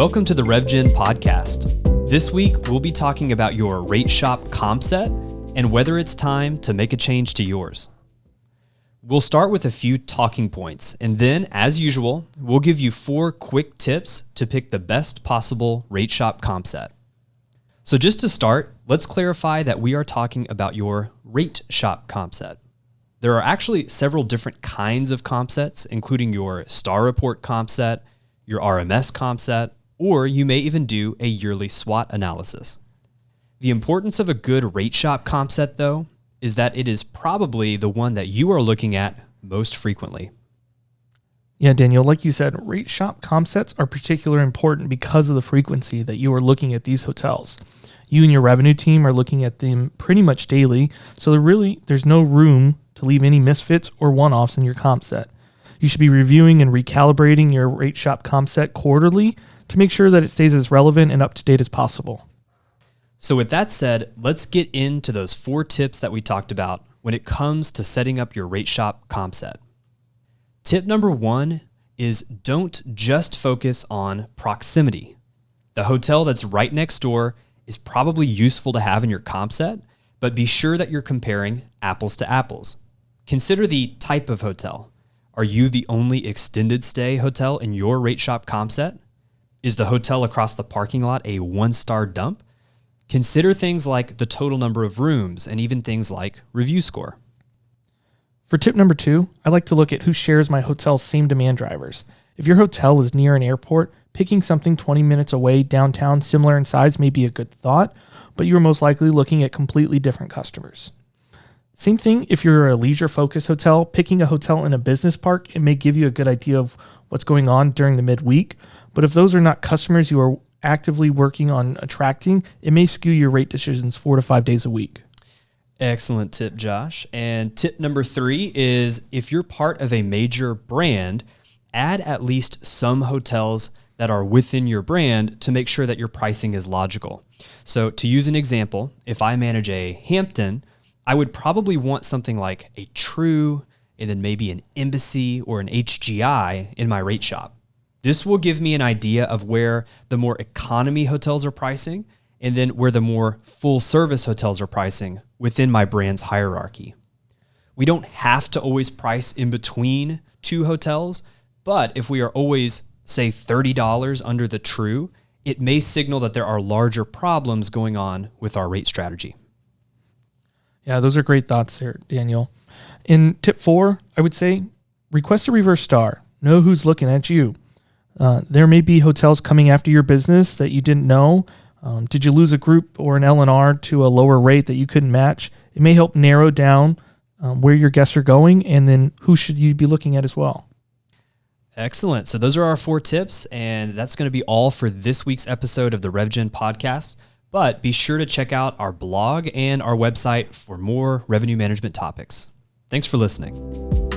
Welcome to the RevGEN Podcast. This week, we'll be talking about your rate shop Compset and whether it's time to make a change to yours. We'll start with a few talking points, and then, as usual, we'll give you 4 quick tips to pick the best possible rate shop Compset. So just to start, let's clarify that we are talking about your rate shop Compset. There are actually several different kinds of Compsets, including your Star Report Compset, your RMS Compset, or you may even do a yearly SWOT analysis. The importance of a good rate shop Compset, though, is that it is probably the one that you are looking at most frequently. Yeah, Daniel, like you said, rate shop Compsets are particularly important because of the frequency that you are looking at these hotels. You and your revenue team are looking at them pretty much daily, so there's no room to leave any misfits or one-offs in your Compset. You should be reviewing and recalibrating your rate shop Compset quarterly to make sure that it stays as relevant and up-to-date as possible. So with that said, let's get into those 4 tips that we talked about when it comes to setting up your rate shop Compset. Tip number 1 is don't just focus on proximity. The hotel that's right next door is probably useful to have in your Compset, but be sure that you're comparing apples to apples. Consider the type of hotel. Are you the only extended stay hotel in your rate shop Compset? Is the hotel across the parking lot a 1-star dump? Consider things like the total number of rooms and even things like review score. For tip number 2, I like to look at who shares my hotel's same demand drivers. If your hotel is near an airport, picking something 20 minutes away downtown similar in size may be a good thought, but you are most likely looking at completely different customers. Same thing if you're a leisure-focused hotel, picking a hotel in a business park, it may give you a good idea of what's going on during the midweek, but if those are not customers you are actively working on attracting, it may skew your rate decisions 4 to 5 days a week. Excellent tip, Josh. And tip number 3 is if you're part of a major brand, add at least some hotels that are within your brand to make sure that your pricing is logical. So to use an example, if I manage a Hampton, I would probably want something like a True and then maybe an Embassy or an HGI in my rate shop. This will give me an idea of where the more economy hotels are pricing and then where the more full service hotels are pricing within my brand's hierarchy. We don't have to always price in between 2 hotels, but if we are always, say, $30 under the True, it may signal that there are larger problems going on with our rate strategy. Yeah, those are great thoughts there, Daniel. In tip 4, I would say request a reverse star. Know who's looking at you. There may be hotels coming after your business that you didn't know. Did you lose a group or an L&R to a lower rate that you couldn't match? It may help narrow down where your guests are going and then who should you be looking at as well. Excellent. So those are our 4 tips, and that's going to be all for this week's episode of the RevGEN Podcast. But be sure to check out our blog and our website for more revenue management topics. Thanks for listening.